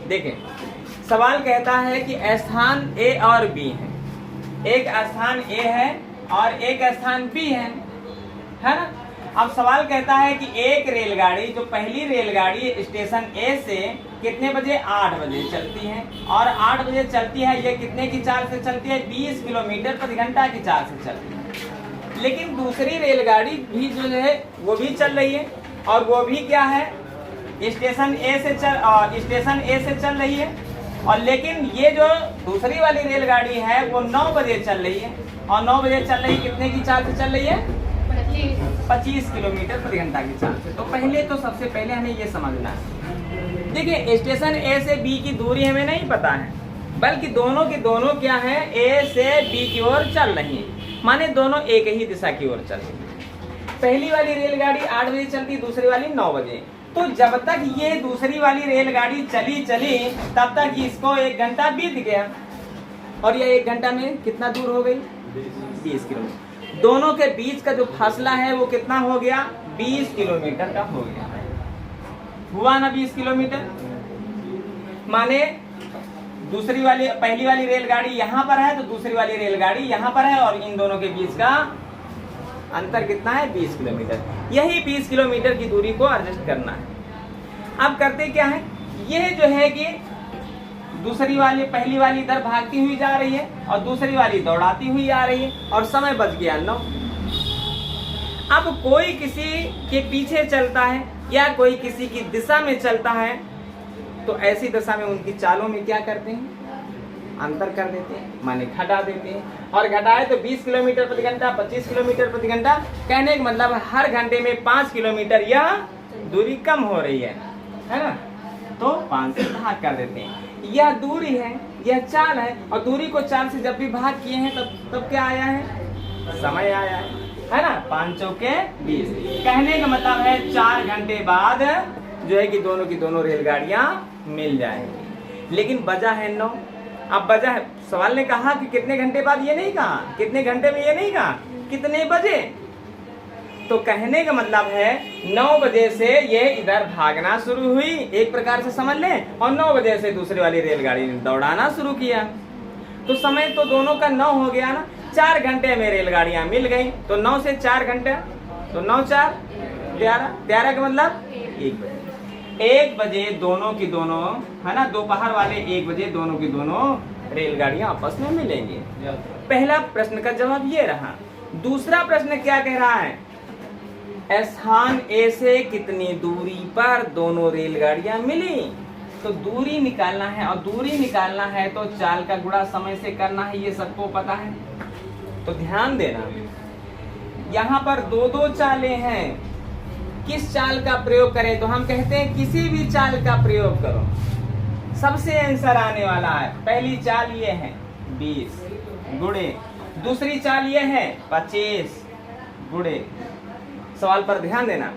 देखें, सवाल कहता है कि स्थान ए और बी है, एक स्थान ए है और एक स्थान बी है ना। अब सवाल कहता है कि एक रेलगाड़ी, जो पहली रेलगाड़ी स्टेशन ए से कितने बजे, 8 बजे चलती है और 8 बजे चलती है, ये कितने की चाल से चलती है, 20 किलोमीटर प्रति घंटा की चाल से चलती है। लेकिन दूसरी रेलगाड़ी भी जो है वो भी चल रही है और वो भी क्या है, स्टेशन ए से चल रही है। और लेकिन ये जो दूसरी वाली रेलगाड़ी है वो 9 बजे चल रही है और 9 बजे चल रही, कितने की चाल से चल रही है, 25 किलोमीटर प्रति घंटा की चाल से। तो पहले तो सबसे पहले हमें ये समझना है, देखिए स्टेशन ए से बी की दूरी हमें नहीं पता है, बल्कि दोनों के दोनों क्या है, ए से बी की ओर चल रही है, माने दोनों एक ही दिशा की ओर चल रही है। पहली वाली रेलगाड़ी 8 बजे चलती, दूसरी वाली 9 बजे। तो जब तक ये दूसरी वाली रेलगाड़ी चली तब तक इसको 1 घंटा बीत गया और ये 1 घंटा में कितना दूर हो गई, 20 किलोमीटर। दोनों के बीच का जो फासला है वो कितना हो गया, 20 किलोमीटर का हो गया, हुआ ना 20 किलोमीटर। माने पहली वाली रेलगाड़ी यहाँ पर है तो दूसरी वाली रेलगाड़ी यहाँ पर है और इन दोनों के बीच का अंतर कितना है, 20 किलोमीटर। यही 20 किलोमीटर की दूरी को एडजस्ट करना है। अब करते क्या है, ये जो है कि पहली वाली इधर भागती हुई जा रही है और दूसरी वाली दौड़ाती हुई आ रही है और समय बच गया 9। अब कोई किसी के पीछे चलता है या कोई किसी की दिशा में चलता है तो ऐसी दशा में उनकी चालों में क्या करते हैं, अंतर कर देते हैं, माने घटा देते हैं। और घटाए तो 20 किलोमीटर प्रति घंटा, 25 किलोमीटर प्रति घंटा, कहने का मतलब हर घंटे में 5 किलोमीटर यह दूरी कम हो रही है ना। तो 5 से भाग कर देते हैं, यह दूरी है, यह चाल है। और दूरी को चाल से जब भी भाग किए हैं तब क्या आया है, समय आया है ना। 5 चौके 20, कहने का मतलब है 4 घंटे बाद जो है कि दोनों की दोनों रेलगाड़ियां मिल जाएंगी। लेकिन बजा है 9। अब बजा है, सवाल ने कहा कि कितने घंटे बाद, ये नहीं कहा कितने घंटे में, ये नहीं कहा कितने बजे। तो कहने का मतलब है 9 बजे से ये इधर भागना शुरू हुई, एक प्रकार से समझ लें, और 9 बजे से दूसरी वाली रेलगाड़ी ने दौड़ाना शुरू किया। तो समय तो दोनों का 9 हो गया ना। 4 घंटे में रेलगाड़ियां मिल गई, तो 9 से 4 घंटे, तो 9 4 11, 11 का मतलब 1 बजे। 1 बजे दोनों की दोनों है ना, दोपहर वाले 1 बजे दोनों की दोनों रेलगाड़ियां आपस में मिलेंगी। पहला प्रश्न का जवाब ये रहा। दूसरा प्रश्न क्या कह रहा है, स्थान ए से कितनी दूरी पर दोनों रेलगाड़ियां मिली। तो दूरी निकालना है, और दूरी निकालना है तो चाल का गुणा समय से करना है, ये सबको पता है। तो ध्यान देना, यहाँ पर 2 चालें हैं, किस चाल का प्रयोग करें, तो हम कहते हैं किसी भी चाल का प्रयोग करो, सबसे आंसर आने वाला है। पहली चाल ये है 20 गुणे, दूसरी चाल ये है 25 गुणे। सवाल पर ध्यान देना,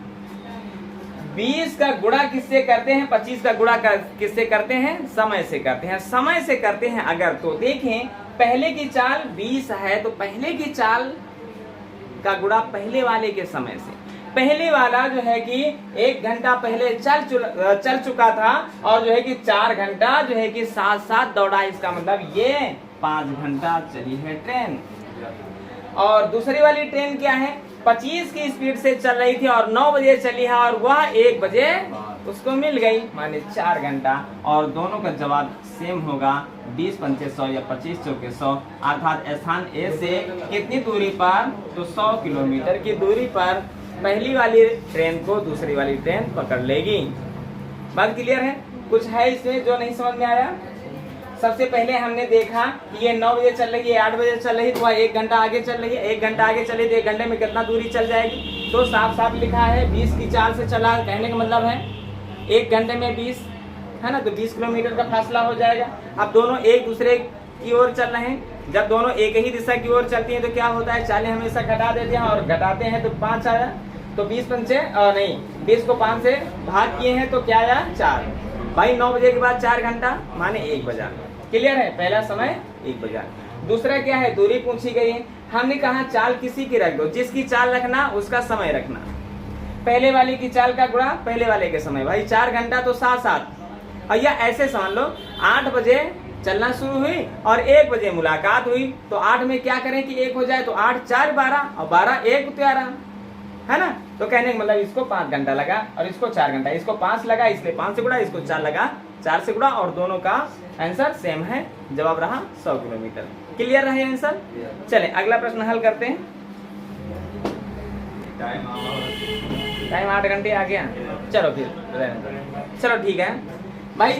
20 का गुणा किससे करते हैं, 25 का गुणा किससे करते हैं, समय से करते हैं। समय से करते हैं अगर, तो देखें पहले की चाल 20 है तो पहले की चाल का गुणा पहले वाले के समय से। पहले वाला जो है कि 1 घंटा पहले चल चुका था और जो है कि 4 घंटा जो है कि साथ साथ दौड़ा, इसका मतलब ये 5 घंटा चली है ट्रेन। और दूसरी वाली ट्रेन क्या है, 25 की स्पीड से चल रही थी और 9 बजे चली है और वह 1 बजे उसको मिल गई, माने 4 घंटा। और दोनों का जवाब सेम होगा, 20 पंचे 100 या 25 चौके 100, अर्थात स्थान ए से कितनी दूरी पर, तो 100 किलोमीटर की दूरी पर पहली वाली ट्रेन को दूसरी वाली ट्रेन पकड़ लेगी। बात क्लियर है, कुछ है इसमें जो नहीं समझ में आया। सबसे पहले हमने देखा कि ये 9 बजे चल रही है, 8 बजे चल रही है, तो वह 1 घंटा आगे चल रही है। 1 घंटा आगे चले तो 1 घंटे में कितना दूरी चल जाएगी, तो साफ साफ लिखा है 20 की चाल से चला, कहने का मतलब है 1 घंटे में 20 है ना, तो 20 किलोमीटर का फासला हो जाएगा। अब दोनों एक दूसरे की ओर चल रहे हैं, जब दोनों एक ही दिशा की ओर चलती हैं तो क्या होता है, चालें हमेशा घटा देते हैं और घटाते हैं तो 5 आया, तो 20 पंचे नहीं 20 को 5 से भाग किए हैं तो क्या आया 4। भाई 9 बजे के बाद 4 घंटा माने 1 बजा। क्लियर है, पहला समय 1 बजा। दूसरा क्या है, दूरी पूछी गई है, हमने कहा चाल किसी की रख दो, जिसकी चाल रखना उसका समय रखना। पहले वाले की चाल का गुणा पहले वाले के समय, भाई 4 घंटा तो 7 7 और या ऐसे समझ लो 8 बजे चलना शुरू हुई और 1 बजे मुलाकात हुई, तो 8 में क्या करें कि 1 हो जाए, तो 8 4 12 और 12 1 11, है ना। तो कहने का मतलब इसको 5 घंटा लगा और इसको 4 घंटा, इसको 5 लगा इसलिए 5 से गुणा, इसको 4 लगा 4 से गुणा, और दोनों का आंसर सेम है, जवाब रहा 100 किलोमीटर। क्लियर रहे आंसर। चले अगला प्रश्न हल करते हैं। टाइम 8 घंटे आ गया, चलो फिर चलो ठीक है भाई।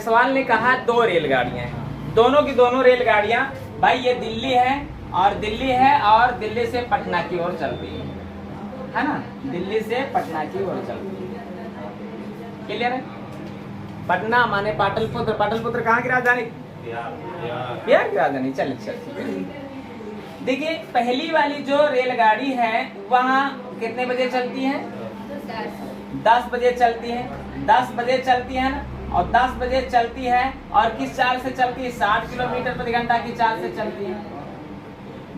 सवाल ने कहा 2 रेलगाड़ियां हैं, दोनों की दोनों रेलगाड़ियां भाई ये दिल्ली है और दिल्ली से पटना की ओर चलती है ना, दिल्ली से पटना की ओर चलती है। क्लियर है। पटना माने पाटलिपुत्र, पाटलिपुत्र कहाँ की राजधानी? बिहार की राजधानी। चल देखिए पहली वाली जो रेलगाड़ी है वहाँ कितने बजे चलती है? 10 बजे चलती है, 10 बजे चलती है ना, और 10 बजे चलती है और किस चाल से चलती है? 60 किलोमीटर प्रति घंटा की चाल से चलती है।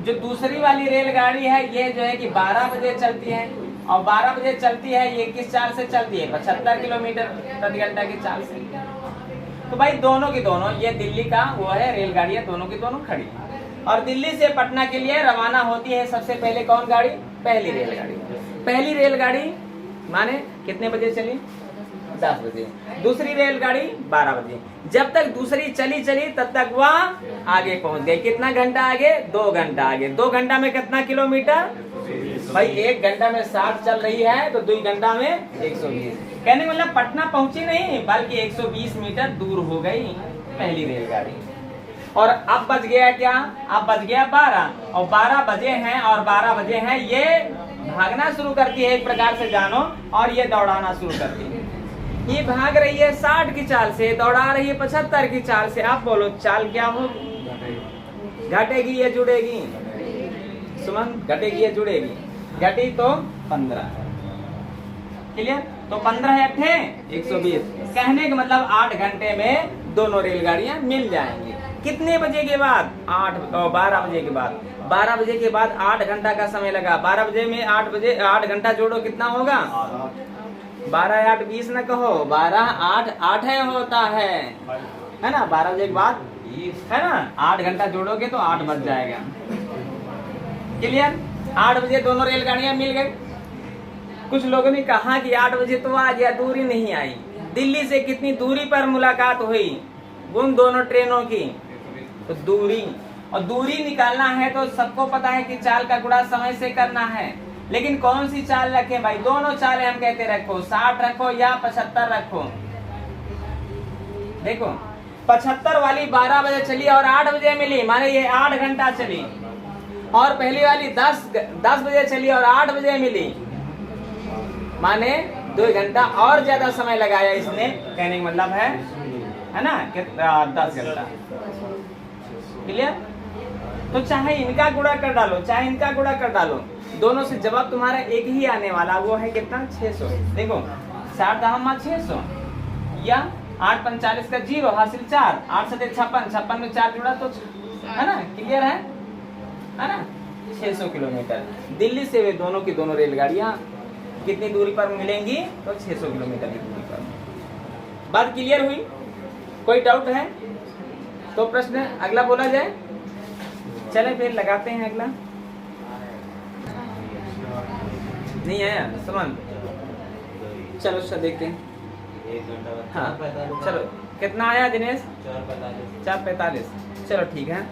जो दूसरी वाली रेलगाड़ी है ये जो है कि 12 बजे चलती है और 12 बजे चलती है, ये किस चाल से चलती है? 75 किलोमीटर प्रति घंटा की चाल से। तो भाई दोनों की दोनों, ये दिल्ली का वो है रेलगाड़ियां, दोनों की दोनों खड़ी और दिल्ली से पटना के लिए रवाना होती है। सबसे पहले कौन गाड़ी? पहली रेलगाड़ी। पहली रेलगाड़ी माने कितने बजे चली? 10 बजे। दूसरी रेलगाड़ी 12 बजे। जब तक दूसरी चली तब तक वह आगे पहुंच गई। कितना घंटा आगे? 2 घंटा आगे। 2 घंटा में कितना किलोमीटर? भाई 1 घंटा में 60 चल रही है तो 2 घंटा में 120। कहने का मतलब पटना पहुंची नहीं बल्कि 120 मीटर दूर हो गई पहली रेलगाड़ी। और अब बज गया क्या? अब बज गया 12 और 12 बजे हैं और 12 बजे हैं, ये भागना शुरू करती है एक प्रकार से जानो, और ये दौड़ाना शुरू करती है। ये भाग रही है 60 की चाल से, दौड़ा रही है 75 की चाल से। आप बोलो चाल क्या हो? घटेगी या जुड़ेगी? सुमन घटेगी या जुड़ेगी? घटी तो 15। क्लियर। तो 15 अठे 120। कहने का मतलब 8 घंटे में दोनों रेलगाड़ियां मिल जाएंगी। कितने बजे के बाद? 12 बजे के बाद। 12 बजे के बाद 8 घंटा का समय लगा। 12 बजे में 8 घंटा जोड़ो कितना होगा? 12 8 20 न कहो, 12 8 8 होता है ना। 12 बजे के बाद है ना, 8 घंटा जोड़ोगे तो 8 बज जाएगा। क्लियर। 8 बजे दोनों रेलगाड़ियां मिल गई। कुछ लोगों ने कहा कि 8 बजे तो आ गया, दूरी नहीं आई। दिल्ली से कितनी दूरी पर मुलाकात हुई उन दोनों ट्रेनों की? तो दूरी, और दूरी निकालना है तो सबको पता है कि चाल का गुणा समय से करना है। लेकिन कौन सी चाल रखें भाई? दोनों चालें हम कहते रखो, 60 रखो या 75 रखो। देखो 75 वाली 12 बजे चली और 8 बजे मिली, माने ये 8 घंटा चली। और पहली वाली 10 बजे चली और 8 बजे मिली, माने 2 घंटा और ज्यादा समय लगाया इसने। कहने का मतलब है ना 10 घंटा। क्लियर। तो चाहे इनका गुणा कर डालो चाहे इनका गुणा कर डालो, दोनों से जवाब तुम्हारा एक ही आने वाला, वो है कितना? 600। देखो 60 दाम 600 या 8 45 का 0 हासिल 4, 8 7 56, 56 में 4 जुड़ा तो है ना। क्लियर है ना। 600 किलोमीटर दिल्ली से वे दोनों की दोनों रेलगाड़ियां कितनी दूरी पर मिलेंगी? तो 600 किलोमीटर की दूरी पर। बात क्लियर हुई? कोई डाउट है तो प्रश्न अगला बोला जाए। चले फिर लगाते हैं अगला। नहीं आया समझ? चलो अच्छा देखते हैं। हाँ चलो कितना आया दिनेश? 4:45। चलो ठीक है।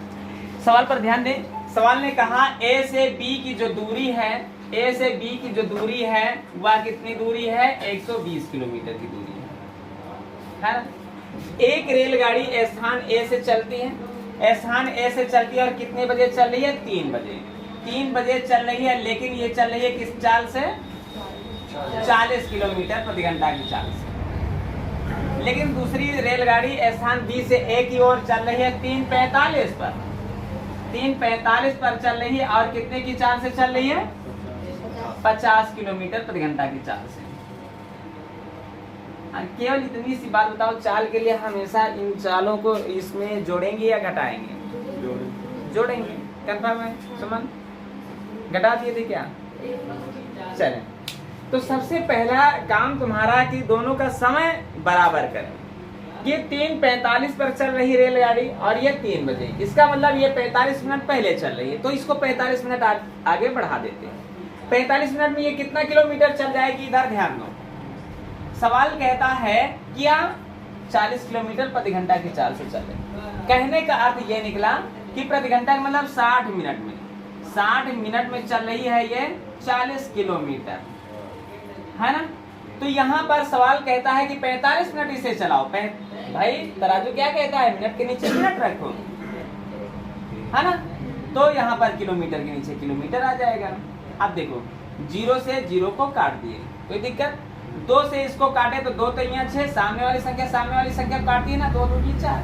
सवाल पर ध्यान दें। सवाल ने कहा ए से बी की जो दूरी है, ए से बी की जो दूरी है वह कितनी दूरी है? 120 किलोमीटर की दूरी है ना। एक रेलगाड़ी स्थान ए से चलती है, स्थान ए से चलती है और कितने बजे चल रही है? 3 बजे। 3 बजे चल रही है, लेकिन ये चल रही है किस चाल से? 40 किलोमीटर प्रति घंटा की चाल से। लेकिन दूसरी रेलगाड़ी स्थान बी से ए की ओर चल रही है 3:45 पर। 3:45 पर चल रही है और कितने की चाल से चल रही है? 50 किलोमीटर प्रति घंटा की चाल से। केवल इतनी सी बात बताओ, चाल के लिए हमेशा इन चालों को इसमें जोड़ेंगे या घटाएंगे? जोड़ेंगे। कंफर्म है सुमन? घटा दिए थे क्या? चले तो सबसे पहला काम तुम्हारा कि दोनों का समय बराबर करें। ये 3:45 पर चल रही रेलगाड़ी और ये 3 बजे, इसका मतलब ये 45 मिनट पहले चल रही है, तो इसको 45 मिनट आगे बढ़ा देते हैं। 45 मिनट में ये कितना किलोमीटर चल जाएगी, इधर ध्यान दो। सवाल कहता है कि आप 40 किलोमीटर प्रति घंटा की चाल से चले। कहने का अर्थ ये निकला कि प्रति घंटा का मतलब 60 मिनट में, 60 मिनट में चल रही है ये 40 किलोमीटर, है ना। तो यहाँ पर सवाल कहता है कि 45 मिनट इसे चलाओ। भाई तराजू क्या कहता है, मिनट के नीचे मिनट रखो, है ना। तो यहाँ पर किलोमीटर के नीचे किलोमीटर आ जाएगा। अब देखो 0 से 0 को काट दिए, कोई दिक्कत। 2 से इसको काटे तो 2 तो यहाँ 6, सामने वाली संख्या काटती है ना, 2 2 4,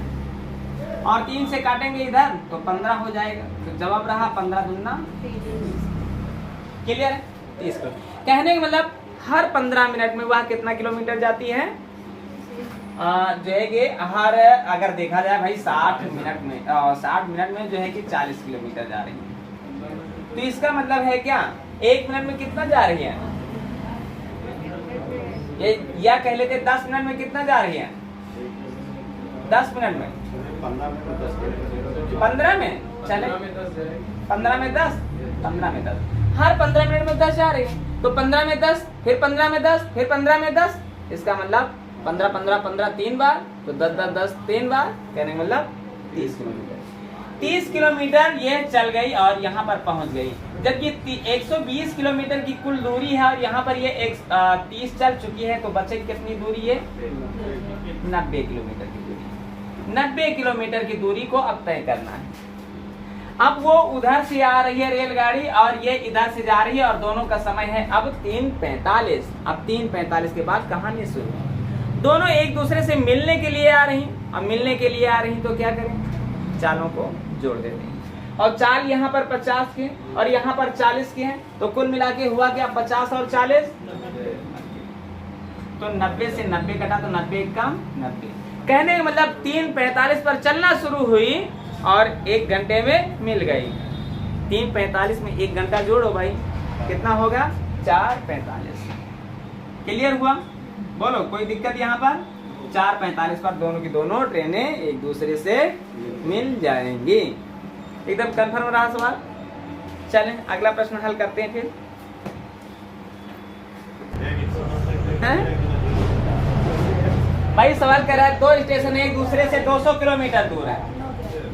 और 3 से काटेंगे इधर तो 15 हो जाएगा। तो जवाब रहा 15 दूना। क्लियर है। इसको कहने का मतलब हर 15 मिनट में वह कितना किलोमीटर जाती है, जो है कि हर, अगर देखा जाए भाई 60 मिनट में जो है कि 40 किलोमीटर जा रही है। तो इसका मतलब है क्या, 1 मिनट में कितना जा रही है, ये या कह लेते 10 मिनट में कितना जा रही है, 10 मिनट में 15 में चले, 15 में 10, 15 में 10, हर 15 मिनट में 10 जा रही है। तो 15 में 10, फिर 15 में 10, फिर 15 में 10, इसका मतलब 15 15 15 3 बार, तो 10 10 10 3 बार, कहने का मतलब 30 किलोमीटर। 30 किलोमीटर ये चल गई और यहाँ पर पहुंच गई। जबकि 120 किलोमीटर की कुल दूरी है और यहाँ पर ये 30 चल चुकी है, तो बचे कितनी दूरी है, 90 किलोमीटर की दूरी। 90 किलोमीटर की दूरी को अब तय करना है। अब वो उधर से आ रही है रेलगाड़ी और ये इधर से जा रही है और दोनों का समय है अब 3:45। अब 3:45 के बाद कहानी शुरू। दोनों एक दूसरे से मिलने के लिए आ रही, अब मिलने के लिए आ रही तो क्या करें, चालों को जोड़ देते हैं। और चाल यहाँ पर 50 के और यहाँ पर 40 के हैं, तो कुल मिला के हुआ क्या, 50 और 40, तो 90 से 90 कटा तो 90 कम 90। कहने का मतलब 3:45 पर चलना शुरू हुई और 1 घंटे में मिल गई। 3:45 में 1 घंटा जोड़ो भाई, कितना होगा, 4:45। क्लियर हुआ, बोलो कोई दिक्कत यहाँ पर। 4:45 पर दोनों की दोनों ट्रेनें एक दूसरे से मिल जाएंगी। एकदम कंफर्म रहा सवाल। चलें अगला प्रश्न हल करते हैं फिर। भाई सवाल कर रहा है 2 स्टेशन एक दूसरे से 200 किलोमीटर दूर है।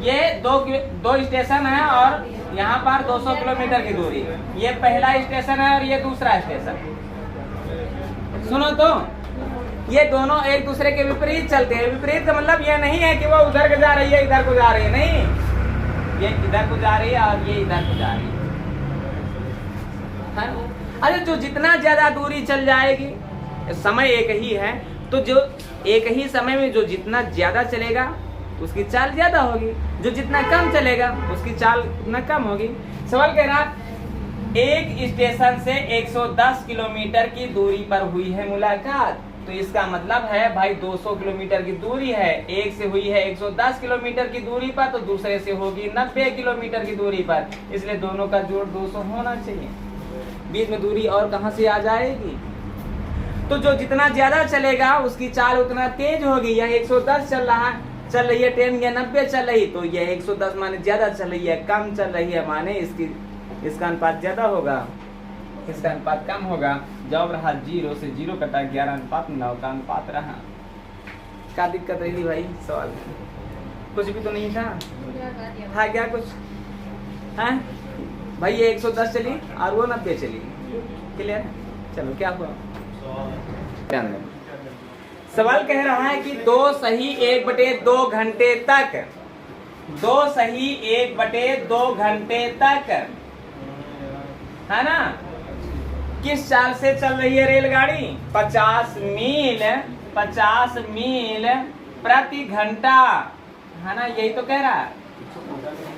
ये दो स्टेशन है और यहाँ पर 200 किलोमीटर की दूरी। ये पहला स्टेशन है और ये दूसरा स्टेशन। सुनो तो, ये दोनों एक दूसरे के विपरीत चलते हैं। विपरीत का मतलब ये नहीं है कि वो उधर को जा रही है इधर को जा रही है, नहीं, ये इधर को जा रही है और ये इधर को जा रही है। अरे जो जितना ज्यादा दूरी चल जाएगी, समय एक ही है, तो जो एक ही समय में जो जितना ज्यादा चलेगा उसकी चाल ज्यादा होगी, जो जितना कम चलेगा उसकी चाल उतना कम होगी। सवाल कह रहा एक स्टेशन से 110 किलोमीटर की दूरी पर हुई है मुलाकात, तो इसका मतलब है भाई 200 किलोमीटर की दूरी है, एक से हुई है 110 किलोमीटर की दूरी पर, तो दूसरे से होगी 90 किलोमीटर की दूरी पर, इसलिए दोनों का जोड़ 200 होना चाहिए। बीच में दूरी और कहां से आ जाएगी, तो जो जितना ज्यादा चलेगा उसकी चाल उतना तेज होगी। यह 110 चल रही है ट्रेन, या 90 चल रही, तो यह 110 माने ज्यादा चल रही है, कम चल रही है माने इसका अनुपात ज्यादा होगा, इसका अनुपात कम होगा। जवाब रहा 0 से 0 कटा 11:9 का अनुपात रहा। क्या दिक्कत रही भाई सवाल में? कुछ भी तो नहीं था क्या कुछ है भाई? ये 110 चली और वो 90 चली। क्लियर है? चलो क्या हुआ, सवाल कह रहा है कि 2 सही 1/2 घंटे तक, 2 सही 1/2 घंटे तक, है ना, किस चाल से चल रही है रेलगाड़ी? 50 मील प्रति घंटा, है ना, यही तो कह रहा है।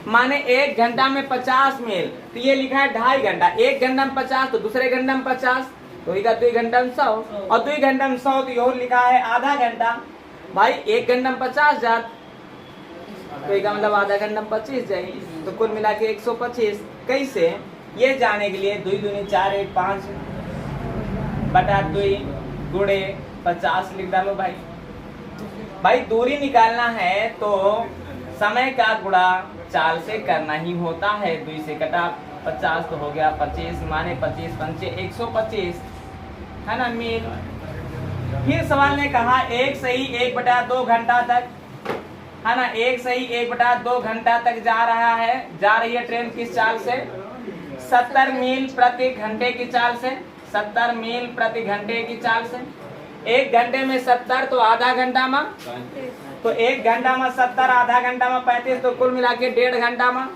माने 1 घंटा में 50 मील, तो ये लिखा है 2.5 घंटा। 1 घंटा में 50 तो दूसरे घंटा में 50, तो 2 घंटा में 100, और 2 घंटा में 100 तो यही लिखा है आधा घंटा। भाई 1 घंटा में 50 जात, तो इसका मतलब आधा घंटा में 25 जाएगी, तो कुल मिला के 125। कैसे? ये जाने के लिए 2 दूनी 4 8 5 बटा 2 गुणे 50 लिख डालो भाई। भाई दूरी निकालना है तो समय का गुणा चाल से करना ही होता है। 2 से कटा 50 तो हो गया 25 माने 25 पंचे 125 है ना मील। फिर सवाल ने कहा 1 सही 1/2 घंटा तक है ना, 1 सही 1/2 घंटा तक जा रही है ट्रेन किस चाल से? 70 मील प्रति घंटे की चाल से। 70 मील प्रति घंटे की चाल से। 1 घंटे में 70 तो आधा घंटा में, तो 1 घंटा में 70 आधा घंटा में 35 तो कुल मिला के 1.5 घंटा में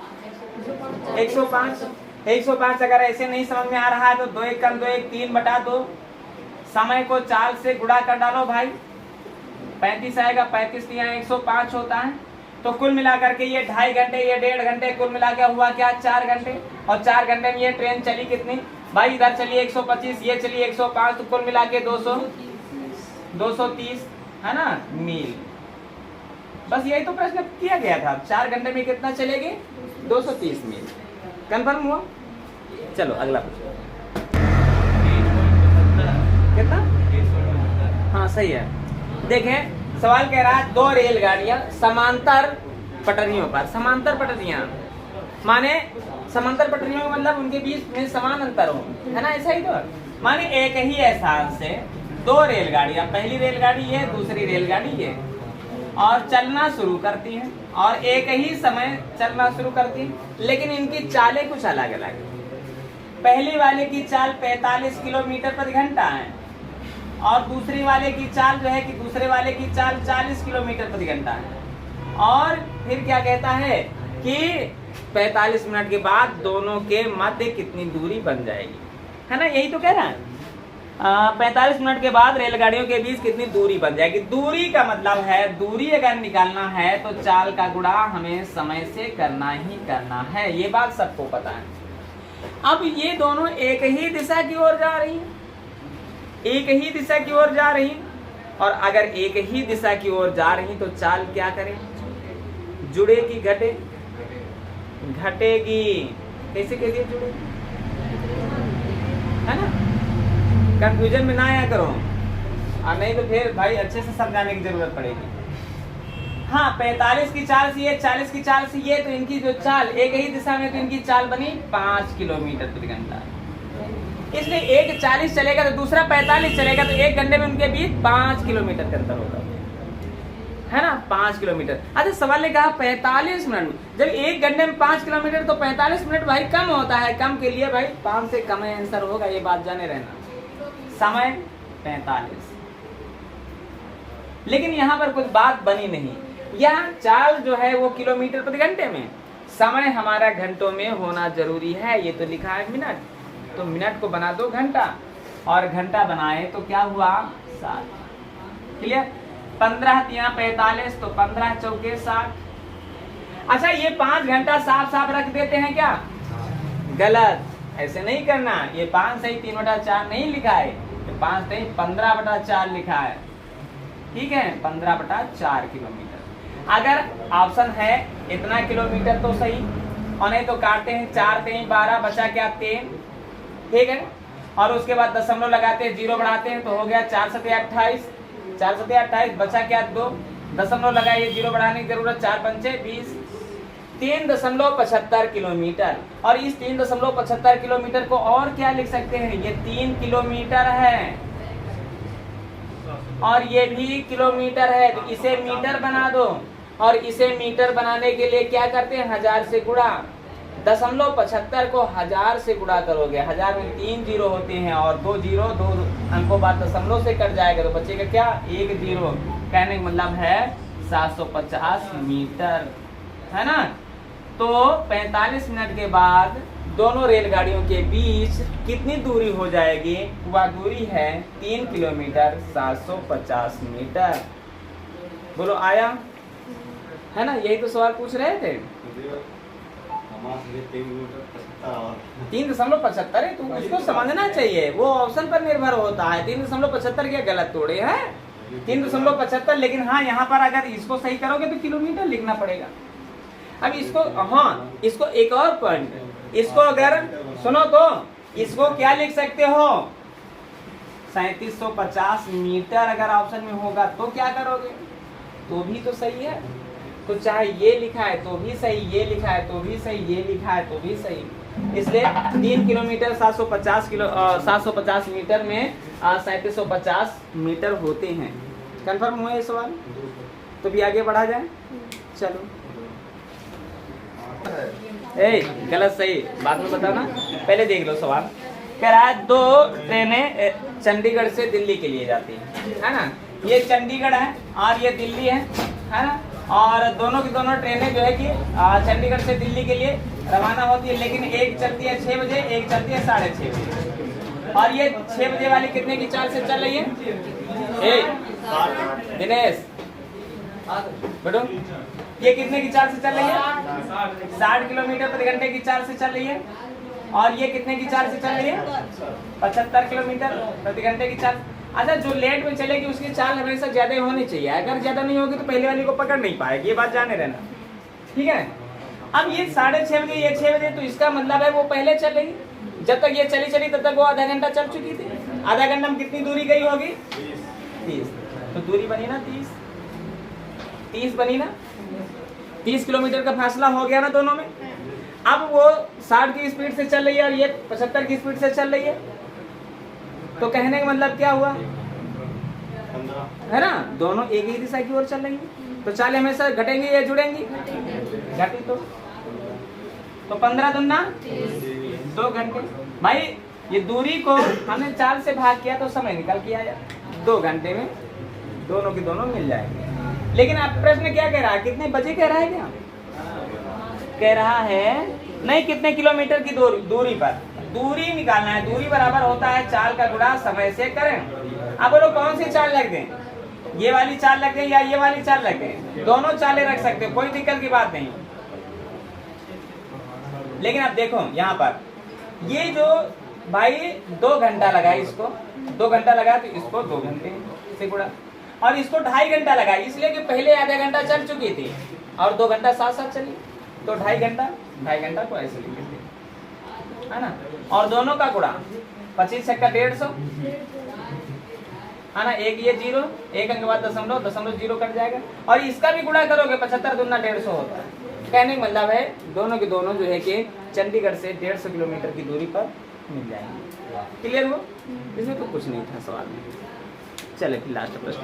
105। 105 अगर ऐसे नहीं समझ में आ रहा है तो 2 1 कम 2 1 3/2 समय को चाल से गुणा कर डालो भाई। 35 आएगा 35 यहाँ 105 होता है। तो कुल मिला करके ये 2.5 घंटे ये 1.5 घंटे कुल मिला के हुआ क्या 4 घंटे। और 4 घंटे में ये ट्रेन चली कितनी भाई? इधर चली 125 ये चली 105 तो कुल मिला के 230 है ना मील। बस यही तो प्रश्न किया गया था। 4 घंटे में कितना चलेगी? 230 मील। कंफर्म हुआ? चलो अगला पूछो। कितना? हाँ सही है। देखें सवाल कह रहा है 2 रेलगाड़ियां समांतर पटरियों पर। समांतर पटरियां माने समांतर पटरियों का मतलब उनके बीच में समान अंतर हो, है ना, ऐसा ही तो। माने एक ही स्थान से 2 रेलगाड़ियां, पहली रेलगाड़ी ये दूसरी रेलगाड़ी ये, और चलना शुरू करती हैं और एक ही समय चलना शुरू करती हैं, लेकिन इनकी चालें कुछ अलग अलग है। पहली वाले की चाल 45 किलोमीटर प्रति घंटा है और दूसरी वाले की चाल जो है कि दूसरे वाले की चाल 40 किलोमीटर प्रति घंटा है। और फिर क्या कहता है कि 45 मिनट के बाद दोनों के मध्य कितनी दूरी बन जाएगी, है ना, यही तो कह रहा है। 45 मिनट के बाद रेलगाड़ियों के बीच कितनी दूरी बन जाएगी। दूरी का मतलब है दूरी अगर निकालना है तो चाल का गुणा हमें समय से करना ही करना है, ये बात सबको पता है। अब ये दोनों एक ही दिशा की ओर जा रही हैं, एक ही दिशा की ओर जा रही, और अगर एक ही दिशा की ओर जा रही तो चाल क्या करें? जुड़ेगी घटे? घटेगी। कैसे कैसे जुड़ेगी, है ना? कंफ्यूजन में ना आया करो, और नहीं तो फिर भाई अच्छे से समझाने की जरूरत पड़ेगी। हाँ 45 की चाल से ये 40 की चाल से ये, तो इनकी जो चाल एक ही दिशा में, तो इनकी चाल बनी 5 किलोमीटर प्रति घंटा। इसलिए एक 40 चलेगा तो दूसरा 45 चलेगा, तो 1 घंटे में उनके बीच 5 किलोमीटर का अंतर होगा, है ना, 5 किलोमीटर। अच्छा सवाल ने कहा 45 मिनट, जब 1 घंटे में 5 किलोमीटर तो 45 मिनट भाई कम होता है, कम के लिए भाई 5 से कम आंसर होगा, ये बात जाने रहना। समय 45, लेकिन यहाँ पर कुछ बात बनी नहीं। यहाँ चाल जो है वो किलोमीटर प्रति घंटे में, समय हमारा घंटों में होना जरूरी है। ये तो लिखा है मिनट, तो मिनट को बना दो घंटा, और घंटा बनाए तो क्या हुआ 7। क्लियर? 15 यहाँ 45 तो 15 चौके 60। अच्छा ये 5 घंटा साफ साफ रख देते हैं क्या? गलत, ऐसे नहीं करना। ये 5 सही 3/4 नहीं लिखा है, 5 सही 15/4 लिखा है, ठीक है, 15/4 किलोमीटर। अगर ऑप्शन है इतना किलोमीटर तो सही, और नहीं तो काटते हैं 4 3 12 बचा क्या 3, ठीक है, और उसके बाद दशमलव लगाते हैं, 0 बढ़ाते हैं तो हो गया 4 7 28, 4 7 28 बचा क्या 2, दशमलव लगाइए 0 बढ़ाने की जरूरत, 4 पंचे 20, 3.75 किलोमीटर। और इस 3.75 किलोमीटर को और क्या लिख सकते हैं? ये 3 किलोमीटर है और ये भी किलोमीटर है, तो इसे मीटर बना दो, और इसे मीटर बनाने के लिए क्या करते हैं 1000 से गुणा। 0.75 को 1000 से गुणा करोगे, 1000 में 3 जीरो होते हैं और 2 जीरो 2 अंकों बाद दशमलव से कट जाएगा, तो बचेगा क्या 1 जीरो। कहने का मतलब है 750 मीटर, है ना। तो 45 मिनट के बाद दोनों रेलगाड़ियों के बीच कितनी दूरी हो जाएगी? वह दूरी है 3 किलोमीटर 750 मीटर। बोलो आया, है ना, यही तो सवाल पूछ रहे थे। 3.75 है, तो उसको समझना चाहिए, वो ऑप्शन पर निर्भर होता है। 3.75 क्या गलत तोड़े है 3.75, लेकिन हाँ यहाँ पर अगर इसको सही करोगे तो किलोमीटर लिखना पड़ेगा। अब इसको, हाँ इसको एक और पॉइंट, इसको अगर सुनो तो इसको क्या लिख सकते हो 3750 मीटर अगर ऑप्शन में होगा तो क्या करोगे? तो भी तो सही है, तो चाहे ये लिखा है तो भी सही, ये लिखा है तो भी सही, ये लिखा है तो भी सही। इसलिए 3 किलोमीटर 750 मीटर में 3750 मीटर होते हैं। कंफर्म हुआ ये सवाल? तो भी आगे बढ़ा जाए, चलो। गलत सही बाद में बताना, पहले देख लो सवाल। कह रहा है 2 ट्रेनें चंडीगढ़ से दिल्ली के लिए जाती है ना। ये चंडीगढ़ है और ये दिल्ली है ना। और दोनों की दोनों ट्रेनें जो है कि चंडीगढ़ से दिल्ली के लिए रवाना होती है, लेकिन एक चलती है 6 बजे, एक चलती है 6:30 बजे। और ये 6 बजे वाली कितने की चाल से चल रही है? दिनेश बेटो, ये कितने की चाल से चल रही है? 60 किलोमीटर प्रति घंटे की चाल से चल रही है। और ये कितने की चाल से चल रही है? 75 किलोमीटर प्रति घंटे की चाल। अच्छा, जो लेट में चलेगी उसकी चाल हमेशा ज्यादा होनी चाहिए, अगर ज्यादा नहीं होगी तो पहले वाली को पकड़ नहीं पाएगी, ये बात जाने रहना, ठीक है। अब ये 6:30 बजे, ये 6 बजे, तो इसका मतलब है वो पहले चल रही। जब तक ये चली तब तक वो आधा घंटा चल चुकी थी। आधा घंटा में कितनी दूरी गई होगी? 30। तो दूरी बनी ना 30 बनी ना, 30 किलोमीटर का फासला हो गया ना दोनों में। अब वो 60 की स्पीड से चल रही है और ये 75 की स्पीड से चल रही है, तो कहने का मतलब क्या हुआ है ना, दोनों एक ही दिशा की ओर चल रही है। तो चाल हमेशा घटेंगी या जुड़ेंगी? घटी। तो 15 दूना 2 घंटे। भाई ये दूरी को हमने चाल से भाग किया तो समय निकल के आया, 2 घंटे में दोनों की दोनों मिल जाएंगे। लेकिन आप प्रश्न क्या कह रहा है? कितने बजे कह रहा है? क्या कह रहा है? नहीं, कितने किलोमीटर की दूरी पर दूरी निकालना है। दूरी बराबर होता है चाल का गुणा समय से करें। अब बोलो कौन सी चाल लग दें? ये वाली चाल लग दें या ये वाली चाल लग दें? दोनों चालें रख सकते हो, कोई दिक्कत की बात नहीं। लेकिन अब देखो यहाँ पर ये जो भाई 2 घंटा लगा, इसको 2 घंटा लगा तो इसको 2 घंटे से गुणा, और इसको 2.5 घंटा लगा, इसलिए कि पहले आधा घंटा चल चुकी थी और 2 घंटा साथ साथ चली, तो 2.5 घंटा को ऐसे लिख देते है ना। और दोनों का गुणा 25 छक्का 150 है ना। एक ये 0, एक अंक बाद दशमलव 0 कट जाएगा, और इसका भी गुणा करोगे 75 दूना 150 होता है। कहने का मतलब है दोनों के दोनों जो है कि चंडीगढ़ से 150 किलोमीटर की दूरी पर मिल जाएंगे। क्लियर हो? इसमें तो कुछ नहीं था सवाल में। चले फिर लास्ट प्रश्न।